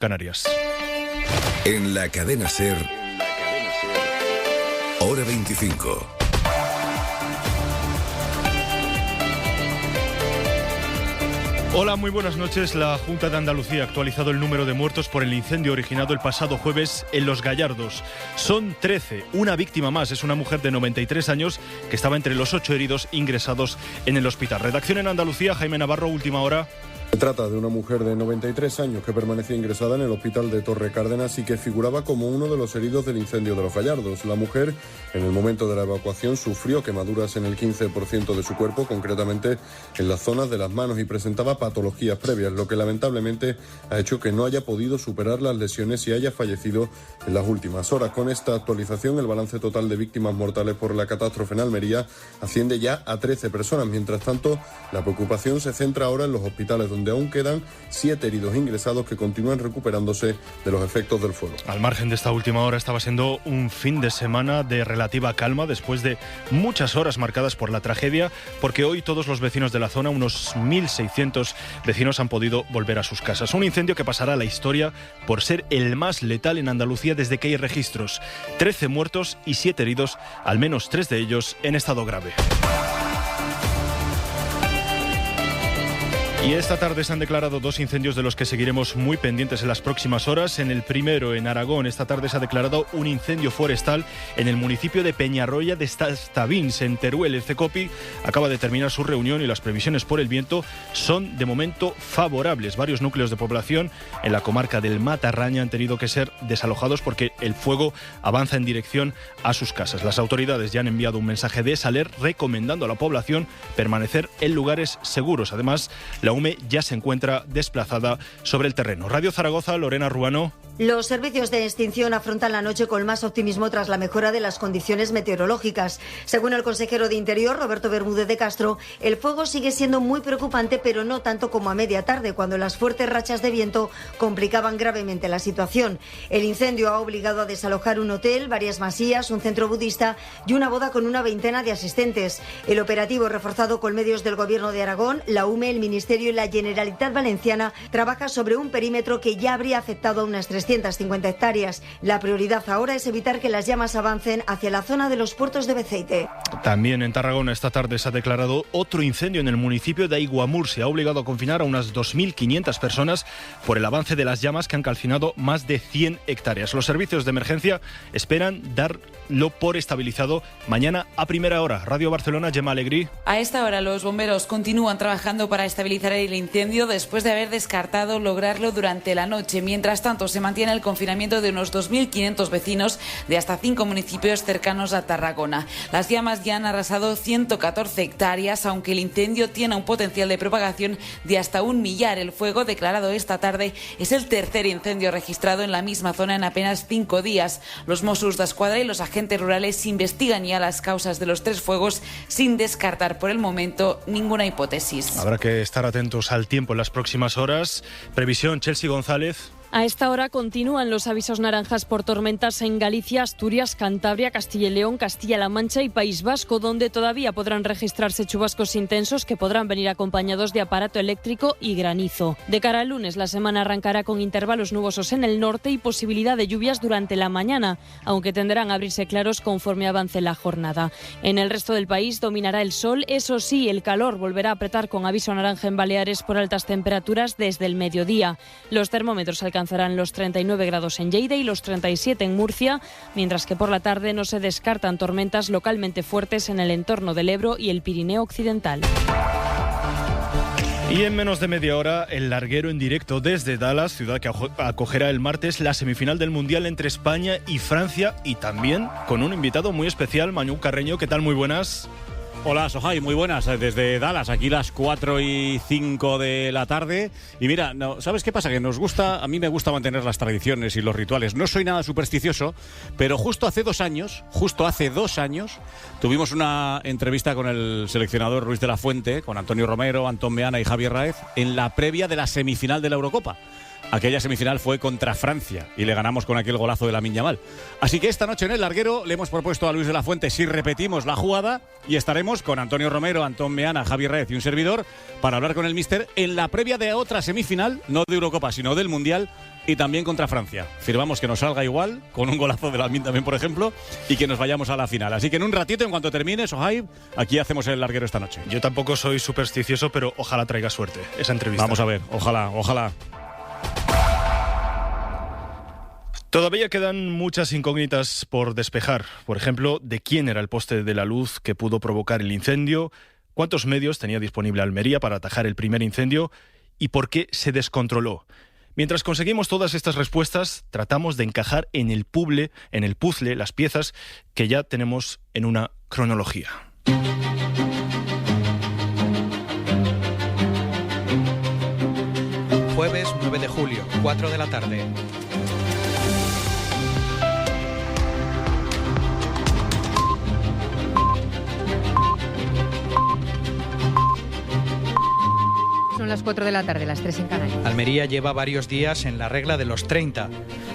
Canarias. En la cadena SER, Hora 25. Hola, muy buenas noches. La Junta de Andalucía ha actualizado el número de muertos por el incendio originado el pasado jueves en Los Gallardos. Son 13, una víctima más. Es una mujer de 93 años que estaba entre los 8 heridos ingresados en el hospital. Redacción en Andalucía, Jaime Navarro, última hora. Se trata de una mujer de 93 años que permanecía ingresada en el hospital de Torre Cárdenas y que figuraba como uno de los heridos del incendio de Los Gallardos. La mujer, en el momento de la evacuación, sufrió quemaduras en el 15% de su cuerpo, concretamente en las zonas de las manos, y presentaba patologías previas, lo que lamentablemente ha hecho que no haya podido superar las lesiones y haya fallecido en las últimas horas. Con esta actualización, el balance total de víctimas mortales por la catástrofe en Almería asciende ya a 13 personas. Mientras tanto, la preocupación se centra ahora en los hospitales, donde aún quedan 7 heridos ingresados que continúan recuperándose de los efectos del fuego. Al margen de esta última hora, estaba siendo un fin de semana de relativa calma después de muchas horas marcadas por la tragedia, porque hoy todos los vecinos de la zona, unos 1.600 vecinos, han podido volver a sus casas. Un incendio que pasará a la historia por ser el más letal en Andalucía desde que hay registros. 13 muertos y 7 heridos, al menos 3 de ellos en estado grave. Y esta tarde se han declarado 2 incendios de los que seguiremos muy pendientes en las próximas horas. En el primero, en Aragón, esta tarde se ha declarado un incendio forestal en el municipio de Peñarroya de Stavins, en Teruel. El CECOPI acaba de terminar su reunión y las previsiones por el viento son de momento favorables. Varios núcleos de población en la comarca del Matarraña han tenido que ser desalojados porque el fuego avanza en dirección a sus casas. Las autoridades ya han enviado un mensaje de Saler recomendando a la población permanecer en lugares seguros. Además, la UME ya se encuentra desplazada sobre el terreno. Radio Zaragoza, Lorena Ruano. Los servicios de extinción afrontan la noche con más optimismo tras la mejora de las condiciones meteorológicas. Según el consejero de Interior, Roberto Bermúdez de Castro, el fuego sigue siendo muy preocupante, pero no tanto como a media tarde, cuando las fuertes rachas de viento complicaban gravemente la situación. El incendio ha obligado a desalojar un hotel, varias masías, un centro budista y una boda con una veintena de asistentes. El operativo, reforzado con medios del Gobierno de Aragón, la UME, el Ministerio y la Generalitat Valenciana, trabaja sobre un perímetro que ya habría afectado a unas 350 hectáreas. La prioridad ahora es evitar que las llamas avancen hacia la zona de los puertos de Beceite. También en Tarragona esta tarde se ha declarado otro incendio en el municipio de Aiguamur. Se ha obligado a confinar a unas 2.500 personas por el avance de las llamas que han calcinado más de 100 hectáreas. Los servicios de emergencia esperan darlo por estabilizado mañana a primera hora. Radio Barcelona, Gemma Alegrí. A esta hora los bomberos continúan trabajando para estabilizar el incendio después de haber descartado lograrlo durante la noche. Mientras tanto, se mantiene el confinamiento de unos 2.500 vecinos de hasta 5 municipios cercanos a Tarragona. Las llamas ya han arrasado 114 hectáreas, aunque el incendio tiene un potencial de propagación de hasta 1 millar. El fuego declarado esta tarde es el tercer incendio registrado en la misma zona en apenas 5 días. Los Mossos d'Esquadra y los agentes rurales investigan ya las causas de los 3 fuegos sin descartar por el momento ninguna hipótesis. Habrá que estar atentos al tiempo en las próximas horas. Previsión, Chelsea González. A esta hora continúan los avisos naranjas por tormentas en Galicia, Asturias, Cantabria, Castilla y León, Castilla-La Mancha y País Vasco, donde todavía podrán registrarse chubascos intensos que podrán venir acompañados de aparato eléctrico y granizo. De cara al lunes, la semana arrancará con intervalos nubosos en el norte y posibilidad de lluvias durante la mañana, aunque tenderán a abrirse claros conforme avance la jornada. En el resto del país dominará el sol, eso sí, el calor volverá a apretar con aviso naranja en Baleares por altas temperaturas desde el mediodía. Los termómetros alcanzarán los 39 grados en Lleida y los 37 en Murcia, mientras que por la tarde no se descartan tormentas localmente fuertes en el entorno del Ebro y el Pirineo Occidental. Y en menos de media hora, el larguero en directo desde Dallas, ciudad que acogerá el martes la semifinal del Mundial entre España y Francia, y también con un invitado muy especial, Manu Carreño. ¿Qué tal? Muy buenas. Hola, Sohai, muy buenas, desde Dallas, aquí las 4:05 de la tarde. Y mira, ¿sabes qué pasa? Que a mí me gusta mantener las tradiciones y los rituales. No soy nada supersticioso, pero justo hace 2 años, tuvimos una entrevista con el seleccionador Ruiz de la Fuente, con Antonio Romero, Antón Meana y Javier Raez, en la previa de la semifinal de la Eurocopa. Aquella semifinal fue contra Francia y le ganamos con aquel golazo de Lamine Yamal. Así que esta noche en el larguero le hemos propuesto a Luis de la Fuente si repetimos la jugada, y estaremos con Antonio Romero, Antón Meana, Javier Raez y un servidor para hablar con el míster en la previa de otra semifinal, no de Eurocopa, sino del Mundial, y también contra Francia. Firmamos que nos salga igual, con un golazo de Lamine también, por ejemplo, y que nos vayamos a la final. Así que en un ratito, en cuanto termine, Sohaib, aquí hacemos el larguero esta noche. Yo tampoco soy supersticioso, pero ojalá traiga suerte esa entrevista. Vamos a ver, ojalá. Todavía quedan muchas incógnitas por despejar. Por ejemplo, de quién era el poste de la luz que pudo provocar el incendio, cuántos medios tenía disponible Almería para atajar el primer incendio y por qué se descontroló. Mientras conseguimos todas estas respuestas, tratamos de encajar en el puzzle, las piezas que ya tenemos en una cronología. Jueves 9 de julio, 4 de la tarde. Son las 4 de la tarde, las 3 en Canarias. Almería lleva varios días en la regla de los 30.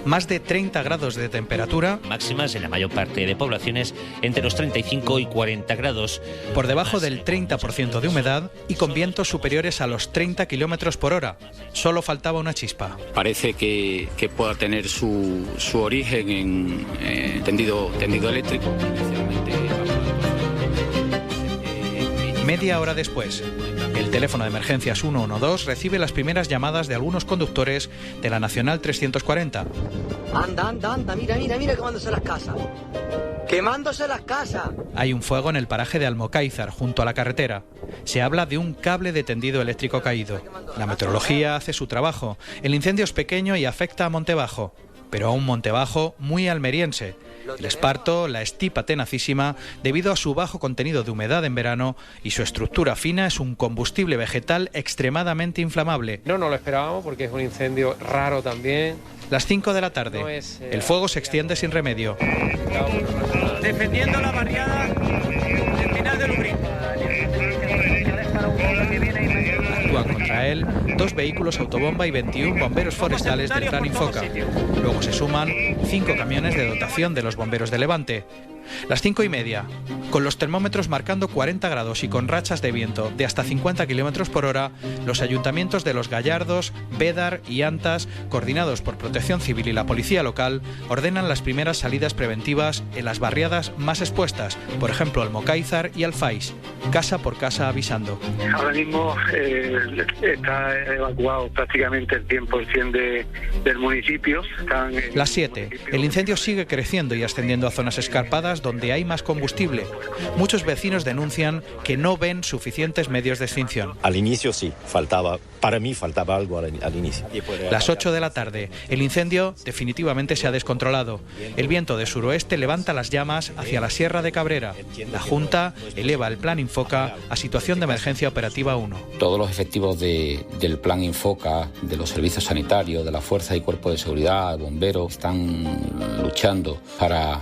Más de 30 grados de temperatura. Máximas en la mayor parte de poblaciones entre los 35 y 40 grados. Por debajo del 30% de humedad y con vientos superiores a los 30 kilómetros por hora. Solo faltaba una chispa. Parece que pueda tener su origen en tendido eléctrico. Media hora después, el teléfono de emergencias 112 recibe las primeras llamadas de algunos conductores de la Nacional 340. Anda, mira quemándose las casas. ¡Quemándose las casas! Hay un fuego en el paraje de Almocáizar, junto a la carretera. Se habla de un cable de tendido eléctrico caído. La meteorología hace su trabajo. El incendio es pequeño y afecta a Montebajo, pero a un Montebajo muy almeriense. El esparto, la estipa tenacísima, debido a su bajo contenido de humedad en verano y su estructura fina, es un combustible vegetal extremadamente inflamable. No lo esperábamos porque es un incendio raro también. Las 5 de la tarde, el fuego se extiende sin remedio. Defendiendo la barriada del final de Lubric. Actúan contra él 2 vehículos autobomba y 21 bomberos forestales del Plan Infoca. Luego se suman 5 camiones de dotación de los bomberos de Levante. Las 5:30, con los termómetros marcando 40 grados y con rachas de viento de hasta 50 kilómetros por hora, los ayuntamientos de Los Gallardos, Bédar y Antas, coordinados por Protección Civil y la Policía Local, ordenan las primeras salidas preventivas en las barriadas más expuestas, por ejemplo Almocáizar y Alfais, casa por casa avisando. Ahora mismo está evacuado prácticamente el 100% del municipio. Las 7, el incendio sigue creciendo y ascendiendo a zonas escarpadas donde hay más combustible. Muchos vecinos denuncian que no ven suficientes medios de extinción. Al inicio sí, para mí faltaba algo al inicio. Las 8 de la tarde, el incendio definitivamente se ha descontrolado. El viento de suroeste levanta las llamas hacia la Sierra de Cabrera. La Junta eleva el Plan Infoca a situación de emergencia operativa 1. Todos los efectivos del Plan Infoca, de los servicios sanitarios, de la Fuerza y Cuerpo de Seguridad, bomberos, están luchando para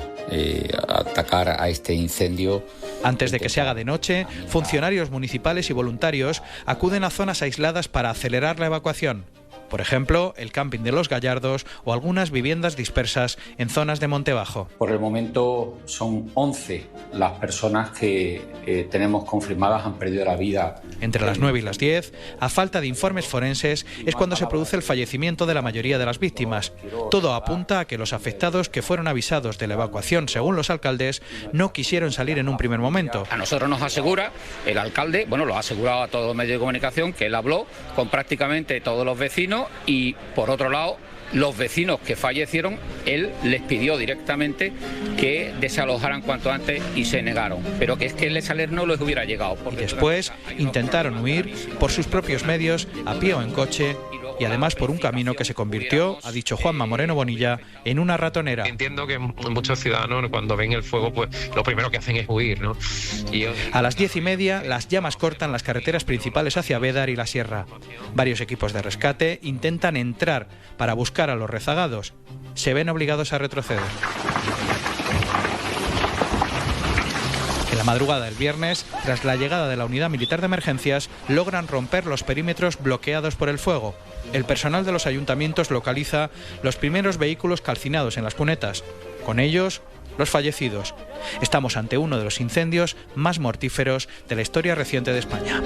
atacar a este incendio. Antes de que se haga de noche, funcionarios municipales y voluntarios acuden a zonas aisladas para acelerar la evacuación. Por ejemplo, el camping de Los Gallardos o algunas viviendas dispersas en zonas de Montebajo. Por el momento son 11 las personas que tenemos confirmadas han perdido la vida. Entre las 9 y las 10, a falta de informes forenses, es cuando se produce el fallecimiento de la mayoría de las víctimas. Todo apunta a que los afectados que fueron avisados de la evacuación, según los alcaldes, no quisieron salir en un primer momento. A nosotros nos asegura el alcalde, lo ha asegurado a todos los medios de comunicación, que él habló con prácticamente todos los vecinos. Y por otro lado, los vecinos que fallecieron, él les pidió directamente que desalojaran cuanto antes y se negaron. Pero que es que el saler no les hubiera llegado. Y después intentaron huir por sus propios medios, a pie o en coche, y además por un camino que se convirtió, ha dicho Juanma Moreno Bonilla, en una ratonera. Entiendo que muchos ciudadanos cuando ven el fuego, pues lo primero que hacen es huir, ¿no? A las 10:30 las llamas cortan las carreteras principales hacia Bédar y la Sierra. Varios equipos de rescate intentan entrar para buscar a los rezagados. Se ven obligados a retroceder. En la madrugada del viernes, tras la llegada de la unidad militar de emergencias, logran romper los perímetros bloqueados por el fuego. El personal de los ayuntamientos localiza los primeros vehículos calcinados en las cunetas. Con ellos, los fallecidos. Estamos ante uno de los incendios más mortíferos de la historia reciente de España.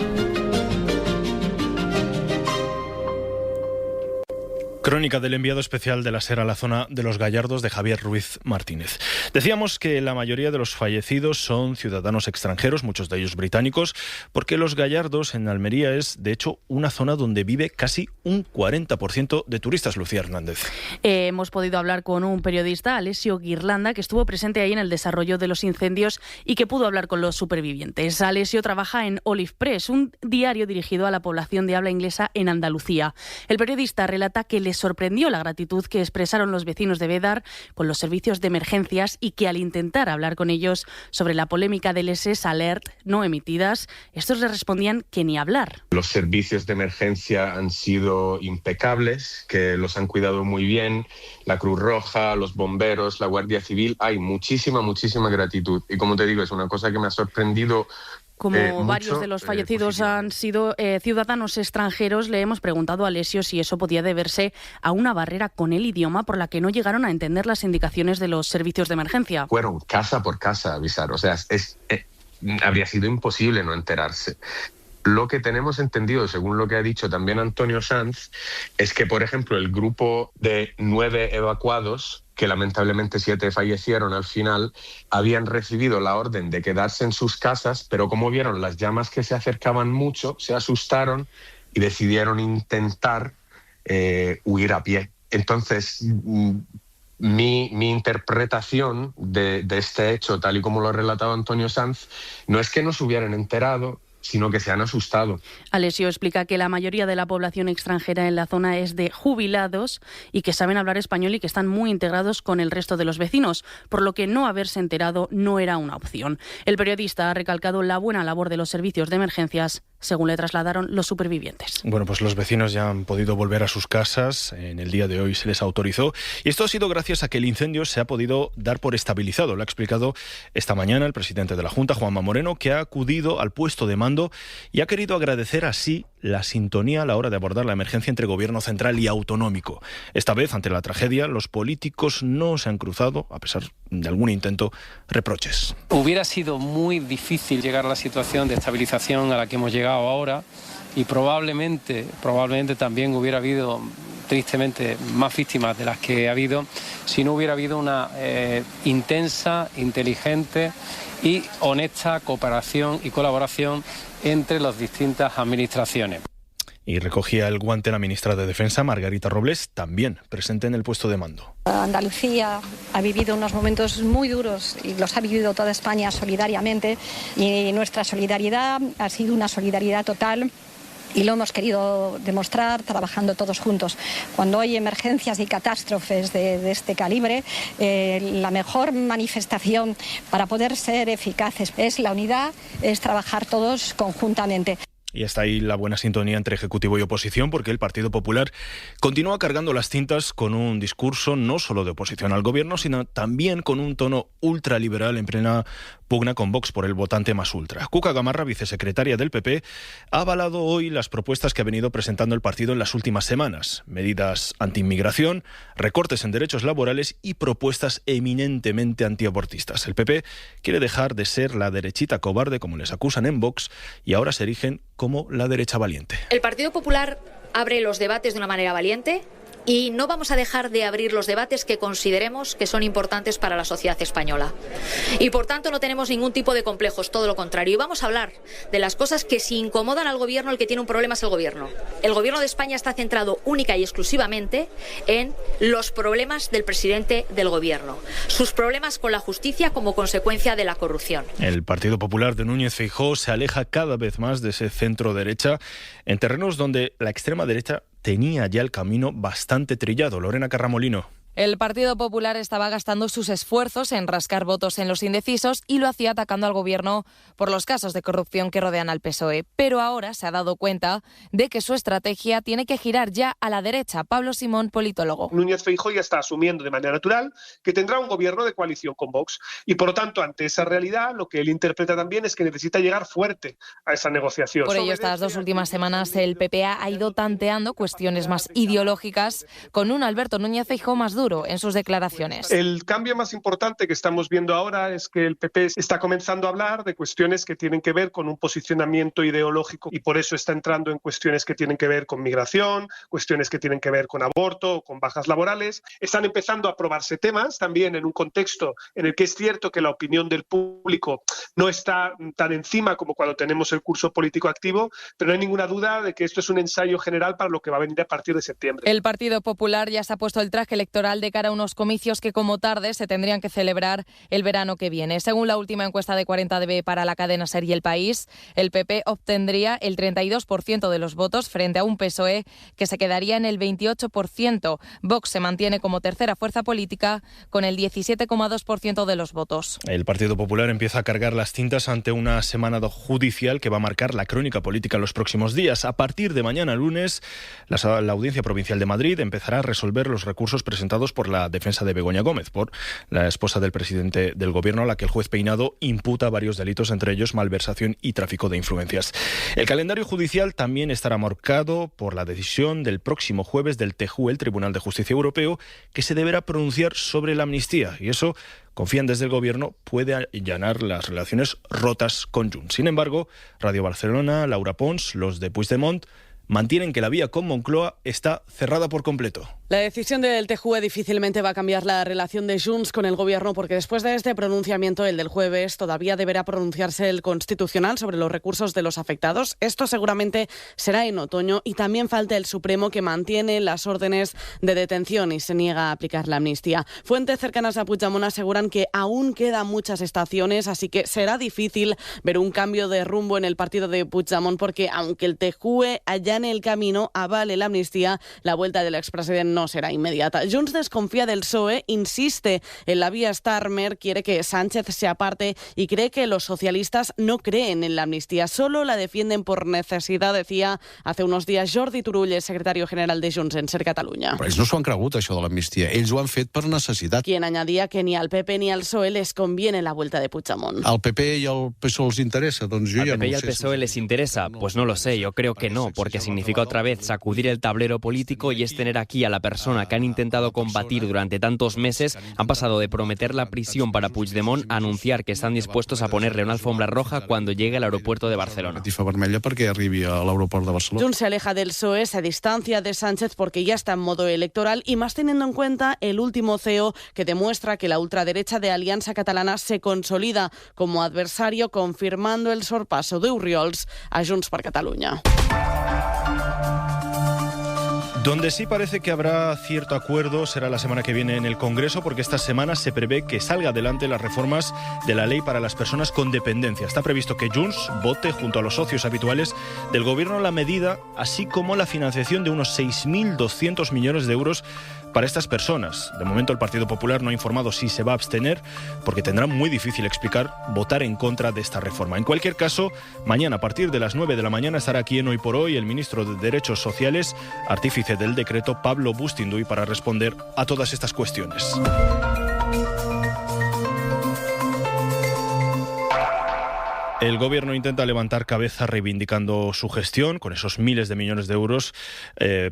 Crónica del enviado especial de la SER a la zona de Los Gallardos, de Javier Ruiz Martínez. Decíamos que la mayoría de los fallecidos son ciudadanos extranjeros, muchos de ellos británicos, porque Los Gallardos en Almería es, de hecho, una zona donde vive casi un 40% de turistas. Lucía Hernández. Hemos podido hablar con un periodista, Alessio Ghirlanda, que estuvo presente ahí en el desarrollo de los incendios y que pudo hablar con los supervivientes. Alessio trabaja en Olive Press, un diario dirigido a la población de habla inglesa en Andalucía. El periodista relata que les sorprendió la gratitud que expresaron los vecinos de Bédar con los servicios de emergencias y que al intentar hablar con ellos sobre la polémica del SS Alert no emitidas, estos les respondían que ni hablar. Los servicios de emergencia han sido impecables, que los han cuidado muy bien, la Cruz Roja, los bomberos, la Guardia Civil, hay muchísima gratitud. Y como te digo, es una cosa que me ha sorprendido. Como varios de los fallecidos han sido ciudadanos extranjeros, le hemos preguntado a Alessio si eso podía deberse a una barrera con el idioma por la que no llegaron a entender las indicaciones de los servicios de emergencia. Fueron casa por casa a avisar, o sea, habría sido imposible no enterarse. Lo que tenemos entendido, según lo que ha dicho también Antonio Sanz, es que, por ejemplo, el grupo de 9 evacuados, que lamentablemente 7 fallecieron al final, habían recibido la orden de quedarse en sus casas, pero como vieron las llamas que se acercaban mucho, se asustaron y decidieron intentar huir a pie. Entonces, mi interpretación de este hecho, tal y como lo ha relatado Antonio Sanz, no es que no se hubieran enterado, sino que se han asustado. Alessio explica que la mayoría de la población extranjera en la zona es de jubilados y que saben hablar español y que están muy integrados con el resto de los vecinos, por lo que no haberse enterado no era una opción. El periodista ha recalcado la buena labor de los servicios de emergencias, según le trasladaron los supervivientes. Bueno, pues los vecinos ya han podido volver a sus casas. En el día de hoy se les autorizó. Y esto ha sido gracias a que el incendio se ha podido dar por estabilizado. Lo ha explicado esta mañana el presidente de la Junta, Juanma Moreno, que ha acudido al puesto de mando y ha querido agradecer así la sintonía a la hora de abordar la emergencia entre gobierno central y autonómico. Esta vez, ante la tragedia, los políticos no se han cruzado, a pesar de algún intento, reproches. Hubiera sido muy difícil llegar a la situación de estabilización a la que hemos llegado ahora y probablemente también hubiera habido, tristemente, más víctimas de las que ha habido si no hubiera habido una intensa, inteligente y honesta cooperación y colaboración entre las distintas administraciones. Y recogía el guante la ministra de Defensa, Margarita Robles, también presente en el puesto de mando. Andalucía ha vivido unos momentos muy duros y los ha vivido toda España solidariamente, y nuestra solidaridad ha sido una solidaridad total. Y lo hemos querido demostrar trabajando todos juntos. Cuando hay emergencias y catástrofes de este calibre, la mejor manifestación para poder ser eficaces es la unidad, es trabajar todos conjuntamente. Y está ahí la buena sintonía entre Ejecutivo y oposición, porque el Partido Popular continúa cargando las tintas con un discurso no solo de oposición al gobierno, sino también con un tono ultraliberal en plena pugna con Vox por el votante más ultra. Cuca Gamarra, vicesecretaria del PP, ha avalado hoy las propuestas que ha venido presentando el partido en las últimas semanas. Medidas antiinmigración, recortes en derechos laborales y propuestas eminentemente antiabortistas. El PP quiere dejar de ser la derechita cobarde, como les acusan en Vox, y ahora se erigen como la derecha valiente. El Partido Popular abre los debates de una manera valiente y no vamos a dejar de abrir los debates que consideremos que son importantes para la sociedad española. Y por tanto no tenemos ningún tipo de complejos, todo lo contrario. Y vamos a hablar de las cosas que si incomodan al gobierno, el que tiene un problema es el gobierno. El gobierno de España está centrado única y exclusivamente en los problemas del presidente del gobierno, sus problemas con la justicia como consecuencia de la corrupción. El Partido Popular de Núñez Feijóo se aleja cada vez más de ese centro derecha en terrenos donde la extrema derecha tenía ya el camino bastante trillado. Lorena Carramolino. El Partido Popular estaba gastando sus esfuerzos en rascar votos en los indecisos y lo hacía atacando al Gobierno por los casos de corrupción que rodean al PSOE. Pero ahora se ha dado cuenta de que su estrategia tiene que girar ya a la derecha. Pablo Simón, politólogo. Núñez Feijóo ya está asumiendo de manera natural que tendrá un gobierno de coalición con Vox. Y por lo tanto, ante esa realidad, lo que él interpreta también es que necesita llegar fuerte a esa negociación. Por ello, estas 2 últimas semanas el PP ha ido tanteando cuestiones más ideológicas con un Alberto Núñez Feijóo más duro. duro en sus declaraciones. El cambio más importante que estamos viendo ahora es que el PP está comenzando a hablar de cuestiones que tienen que ver con un posicionamiento ideológico y por eso está entrando en cuestiones que tienen que ver con migración, cuestiones que tienen que ver con aborto, con bajas laborales. Están empezando a aprobarse temas también en un contexto en el que es cierto que la opinión del público no está tan encima como cuando tenemos el curso político activo, pero no hay ninguna duda de que esto es un ensayo general para lo que va a venir a partir de septiembre. El Partido Popular ya se ha puesto el traje electoral de cara a unos comicios que como tarde se tendrían que celebrar el verano que viene. Según la última encuesta de 40DB para la cadena SER y El País, el PP obtendría el 32% de los votos frente a un PSOE que se quedaría en el 28%. Vox se mantiene como tercera fuerza política con el 17,2% de los votos. El Partido Popular empieza a cargar las tintas ante una semana judicial que va a marcar la crónica política en los próximos días. A partir de mañana lunes, la Audiencia Provincial de Madrid empezará a resolver los recursos presentados por la defensa de Begoña Gómez, por la esposa del presidente del Gobierno, a la que el juez Peinado imputa varios delitos, entre ellos malversación y tráfico de influencias. El calendario judicial también estará marcado por la decisión del próximo jueves del TJUE, el Tribunal de Justicia Europeo, que se deberá pronunciar sobre la amnistía, y eso, confían desde el Gobierno, puede allanar las relaciones rotas con Junts. Sin embargo, Radio Barcelona, Laura Pons, los de Puigdemont, mantienen que la vía con Moncloa está cerrada por completo. La decisión del TJUE difícilmente va a cambiar la relación de Junts con el Gobierno, porque después de este pronunciamiento, el del jueves, todavía deberá pronunciarse el Constitucional sobre los recursos de los afectados. Esto seguramente será en otoño, y también falta el Supremo, que mantiene las órdenes de detención y se niega a aplicar la amnistía. Fuentes cercanas a Puigdemont aseguran que aún quedan muchas estaciones, así que será difícil ver un cambio de rumbo en el partido de Puigdemont, porque aunque el TJUE allane el camino, avale la amnistía, la vuelta del expresidente no será inmediata. Junts desconfía del PSOE, insiste en la vía Starmer, quiere que Sánchez se aparte y cree que los socialistas no creen en la amnistía, solo la defienden por necesidad, decía hace unos días Jordi Turull, el secretario general de Junts en Ser Catalunya. Però ells no s'ho han cregut, això de l'amnistia. Ells ho han fet per necessitat. Quien añadía que ni al PP ni al PSOE les conviene la vuelta de Puigdemont. ¿Al PP y al PSOE les interesa? Doncs jo ¿Al ja PP y no al ho sé. PSOE les interesa? Pues no lo sé, yo creo que no, porque significa otra vez sacudir el tablero político y es tener aquí a la persona que han intentado combatir durante tantos meses. Han pasado de prometer la prisión para Puigdemont a anunciar que están dispuestos a ponerle una alfombra roja cuando llegue al aeropuerto de Barcelona. Catifa vermella perquè arribi a l'aeroport de Barcelona. Junts se aleja del PSOE, se distancia de Sánchez porque ya está en modo electoral, y más teniendo en cuenta el último CEO que demuestra que la ultraderecha de Alianza Catalana se consolida como adversario, confirmando el sorpaso de Orriols a Junts per Catalunya. Donde sí parece que habrá cierto acuerdo será la semana que viene en el Congreso, porque esta semana se prevé que salga adelante las reformas de la ley para las personas con dependencia. Está previsto que Junts vote junto a los socios habituales del Gobierno la medida, así como la financiación de unos 6.200 millones de euros para estas personas. De momento el Partido Popular no ha informado si se va a abstener, porque tendrá muy difícil explicar votar en contra de esta reforma. En cualquier caso, mañana a partir de las 9 de la mañana estará aquí en Hoy por Hoy el ministro de Derechos Sociales, artífice del decreto, Pablo Bustinduy, para responder a todas estas cuestiones. El Gobierno intenta levantar cabeza reivindicando su gestión con esos miles de millones de euros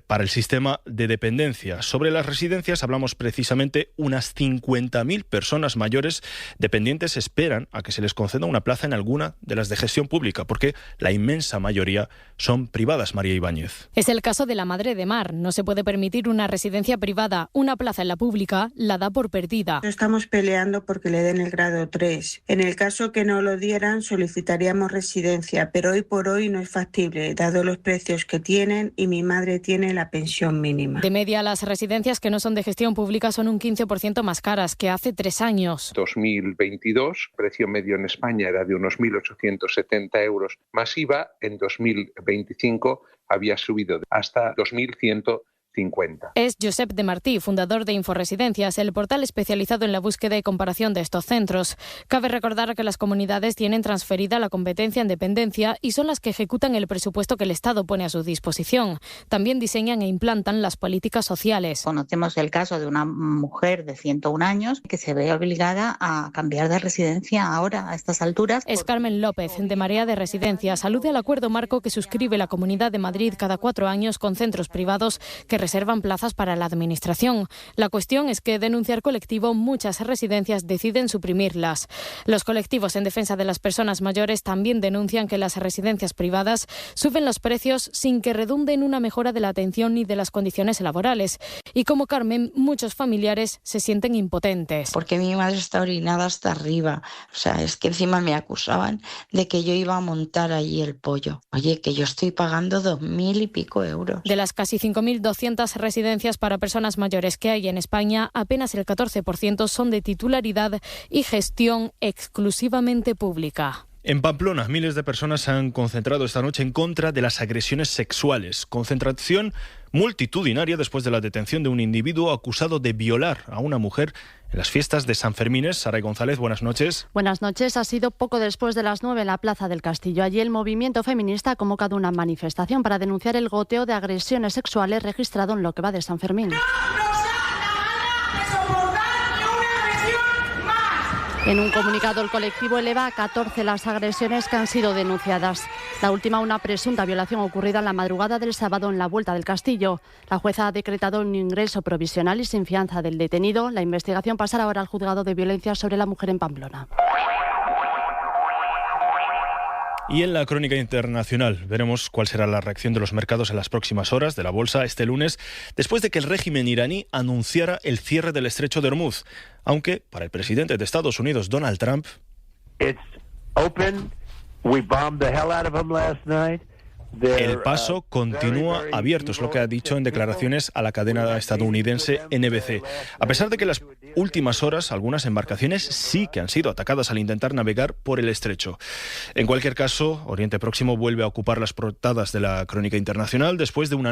para el sistema de dependencia. Sobre las residencias hablamos precisamente. Unas 50.000 personas mayores dependientes esperan a que se les conceda una plaza en alguna de las de gestión pública, porque la inmensa mayoría son privadas. María Ibáñez. Es el caso de la Madre de Mar. No se puede permitir una residencia privada. Una plaza en la pública la da por perdida. Estamos peleando porque le den el grado 3. En el caso que no lo dieran, solicitaríamos residencia, pero hoy por hoy no es factible, dado los precios que tienen, y mi madre tiene la pensión mínima. De media, las residencias que no son de gestión pública son un 15% más caras que hace 3 años. 2022, el precio medio en España era de unos 1.870 euros más IVA. En 2025 había subido hasta 2.150. Es Josep de Martí, fundador de Inforesidencias, el portal especializado en la búsqueda y comparación de estos centros. Cabe recordar que las comunidades tienen transferida la competencia en dependencia y son las que ejecutan el presupuesto que el Estado pone a su disposición. También diseñan e implantan las políticas sociales. Conocemos el caso de una mujer de 101 años que se ve obligada a cambiar de residencia ahora, a estas alturas. Es Carmen López, de Marea de Residencias. Alude al acuerdo marco que suscribe la Comunidad de Madrid cada 4 años con centros privados que reservan plazas para la administración. La cuestión es que, denunciar colectivo, muchas residencias deciden suprimirlas. Los colectivos en defensa de las personas mayores también denuncian que las residencias privadas suben los precios sin que redunde en una mejora de la atención ni de las condiciones laborales. Y como Carmen, muchos familiares se sienten impotentes. Porque mi madre está orinada hasta arriba. O sea, es que encima me acusaban de que yo iba a montar allí el pollo. Oye, que yo estoy pagando 2.000 y pico euros. De las casi 5.200 residencias para personas mayores que hay en España, apenas el 14% son de titularidad y gestión exclusivamente pública. En Pamplona, miles de personas se han concentrado esta noche en contra de las agresiones sexuales. Concentración multitudinaria después de la detención de un individuo acusado de violar a una mujer en las fiestas de San Fermines. Saray González, buenas noches. Buenas noches. Ha sido poco después de las 9 en la Plaza del Castillo. Allí el movimiento feminista ha convocado una manifestación para denunciar el goteo de agresiones sexuales registrado en lo que va de San Fermín. En un comunicado, el colectivo eleva a 14 las agresiones que han sido denunciadas. La última, una presunta violación ocurrida en la madrugada del sábado en la Vuelta del Castillo. La jueza ha decretado un ingreso provisional y sin fianza del detenido. La investigación pasará ahora al juzgado de violencia sobre la mujer en Pamplona. Y en la crónica internacional veremos cuál será la reacción de los mercados en las próximas horas de la bolsa este lunes, después de que el régimen iraní anunciara el cierre del estrecho de Hormuz. Aunque para el presidente de Estados Unidos, Donald Trump, el paso continúa abierto, es lo que ha dicho en declaraciones a la cadena estadounidense NBC. A pesar de que en las últimas horas algunas embarcaciones sí que han sido atacadas al intentar navegar por el estrecho. En cualquier caso, Oriente Próximo vuelve a ocupar las portadas de la crónica internacional después de una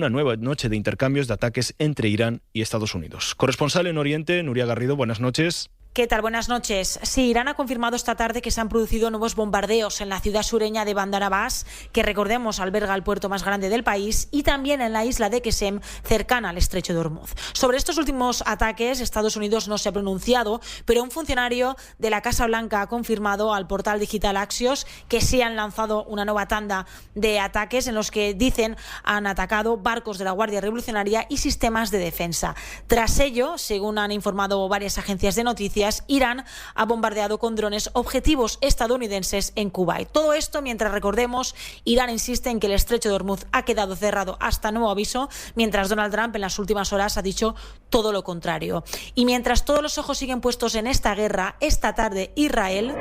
nueva noche de intercambios de ataques entre Irán y Estados Unidos. Corresponsal en Oriente, Nuria Garrido, buenas noches. ¿Qué tal? Buenas noches. Sí, Irán ha confirmado esta tarde que se han producido nuevos bombardeos en la ciudad sureña de Bandar Abbas, que recordemos alberga el puerto más grande del país, y también en la isla de Qesem, cercana al estrecho de Hormuz. Sobre estos últimos ataques, Estados Unidos no se ha pronunciado, pero un funcionario de la Casa Blanca ha confirmado al portal digital Axios que sí han lanzado una nueva tanda de ataques en los que dicen han atacado barcos de la Guardia Revolucionaria y sistemas de defensa. Tras ello, según han informado varias agencias de noticias, Irán ha bombardeado con drones objetivos estadounidenses en Kuwait. Todo esto mientras, recordemos, Irán insiste en que el estrecho de Hormuz ha quedado cerrado hasta nuevo aviso, mientras Donald Trump en las últimas horas ha dicho todo lo contrario. Y mientras todos los ojos siguen puestos en esta guerra, esta tarde Israel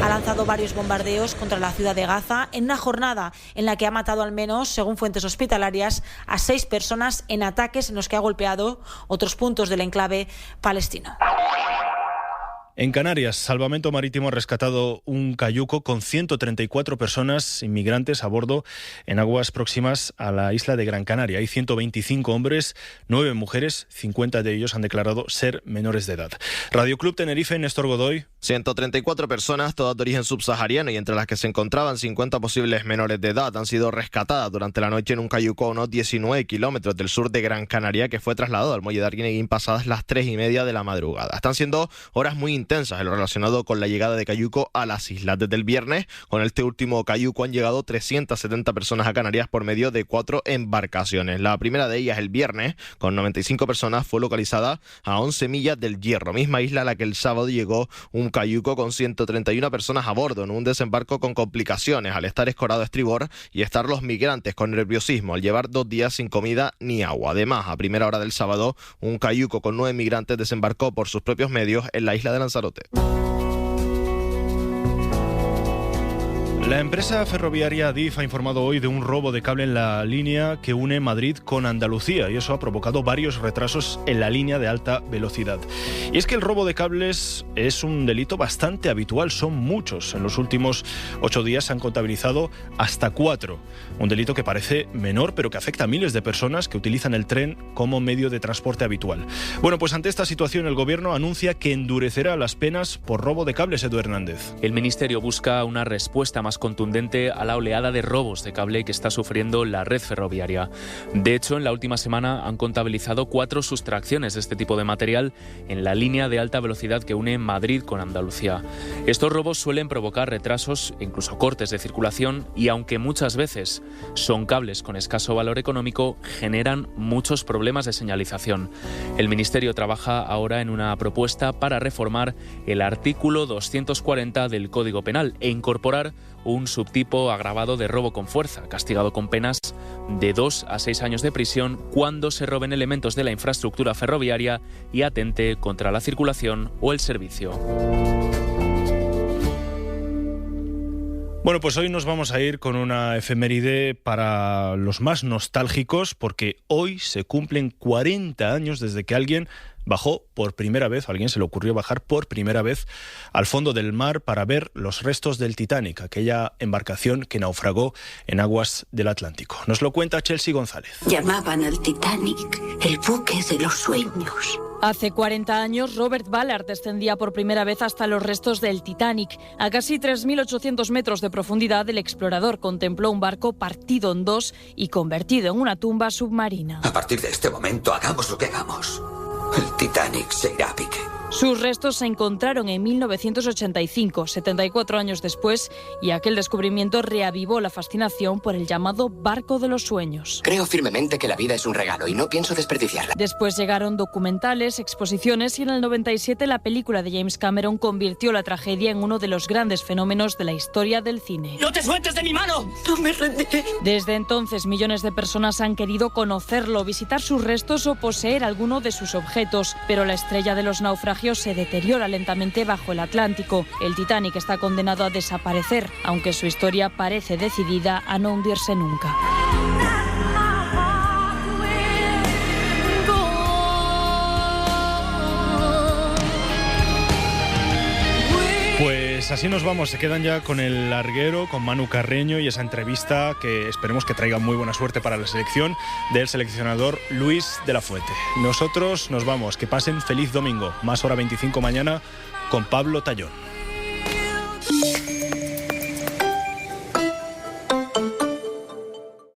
ha lanzado varios bombardeos contra la ciudad de Gaza en una jornada en la que ha matado al menos, según fuentes hospitalarias, a 6 personas en ataques en los que ha golpeado otros puntos del enclave palestino. En Canarias, Salvamento Marítimo ha rescatado un cayuco con 134 personas inmigrantes a bordo en aguas próximas a la isla de Gran Canaria. Hay 125 hombres, 9 mujeres, 50 de ellos han declarado ser menores de edad. Radio Club Tenerife, Néstor Godoy. 134 personas, todas de origen subsahariano, y entre las que se encontraban 50 posibles menores de edad, han sido rescatadas durante la noche en un cayuco a unos 19 kilómetros del sur de Gran Canaria, que fue trasladado al muelle de Arguineguín pasadas las 3:30 de la madrugada. Están siendo horas muy intensas en lo relacionado con la llegada de cayuco a las islas. Desde el viernes, con este último cayuco han llegado 370 personas a Canarias por medio de 4 embarcaciones. La primera de ellas, el viernes, con 95 personas, fue localizada a 11 millas del Hierro, misma isla a la que el sábado llegó un cayuco con 131 personas a bordo en un desembarco con complicaciones al estar escorado a estribor y estar los migrantes con nerviosismo al llevar 2 días sin comida ni agua. Además, a primera hora del sábado, un cayuco con 9 migrantes desembarcó por sus propios medios en la isla de Lanzarote. La empresa ferroviaria Adif ha informado hoy de un robo de cable en la línea que une Madrid con Andalucía, y eso ha provocado varios retrasos en la línea de alta velocidad. Y es que el robo de cables es un delito bastante habitual, son muchos. En los últimos 8 días se han contabilizado hasta 4. Un delito que parece menor, pero que afecta a miles de personas que utilizan el tren como medio de transporte habitual. Bueno, pues ante esta situación el Gobierno anuncia que endurecerá las penas por robo de cables. Edu Hernández. El Ministerio busca una respuesta más contundente a la oleada de robos de cable que está sufriendo la red ferroviaria. De hecho, en la última semana han contabilizado 4 sustracciones de este tipo de material en la línea de alta velocidad que une Madrid con Andalucía. Estos robos suelen provocar retrasos e incluso cortes de circulación y, aunque muchas veces son cables con escaso valor económico, generan muchos problemas de señalización. El Ministerio trabaja ahora en una propuesta para reformar el artículo 240 del Código Penal e incorporar un subtipo agravado de robo con fuerza, castigado con penas de 2 a 6 años de prisión cuando se roben elementos de la infraestructura ferroviaria y atente contra la circulación o el servicio. Bueno, pues hoy nos vamos a ir con una efeméride para los más nostálgicos, porque hoy se cumplen 40 años desde que alguien bajó por primera vez, a alguien se le ocurrió bajar por primera vez al fondo del mar para ver los restos del Titanic, aquella embarcación que naufragó en aguas del Atlántico. Nos lo cuenta Chelsea González. Llamaban al Titanic el buque de los sueños. Hace 40 años, Robert Ballard descendía por primera vez hasta los restos del Titanic. A casi 3.800 metros de profundidad, el explorador contempló un barco partido en dos y convertido en una tumba submarina. A partir de este momento, hagamos lo que hagamos, el Titanic se irá a pique. Sus restos se encontraron en 1985, 74 años después, y aquel descubrimiento reavivó la fascinación por el llamado barco de los sueños. Creo firmemente que la vida es un regalo y no pienso desperdiciarla. Después llegaron documentales, exposiciones y en el 97 la película de James Cameron convirtió la tragedia en uno de los grandes fenómenos de la historia del cine. ¡No te sueltes de mi mano! ¡No me rendiré! Desde entonces, millones de personas han querido conocerlo, visitar sus restos o poseer alguno de sus objetos, pero la estrella de los naufragios se deteriora lentamente bajo el Atlántico. El Titanic está condenado a desaparecer, aunque su historia parece decidida a no hundirse nunca. Pues así nos vamos, se quedan ya con el larguero, con Manu Carreño y esa entrevista que esperemos que traiga muy buena suerte para la selección del seleccionador Luis de la Fuente. Nosotros nos vamos, que pasen feliz domingo, más hora 25 mañana con Pablo Tallón.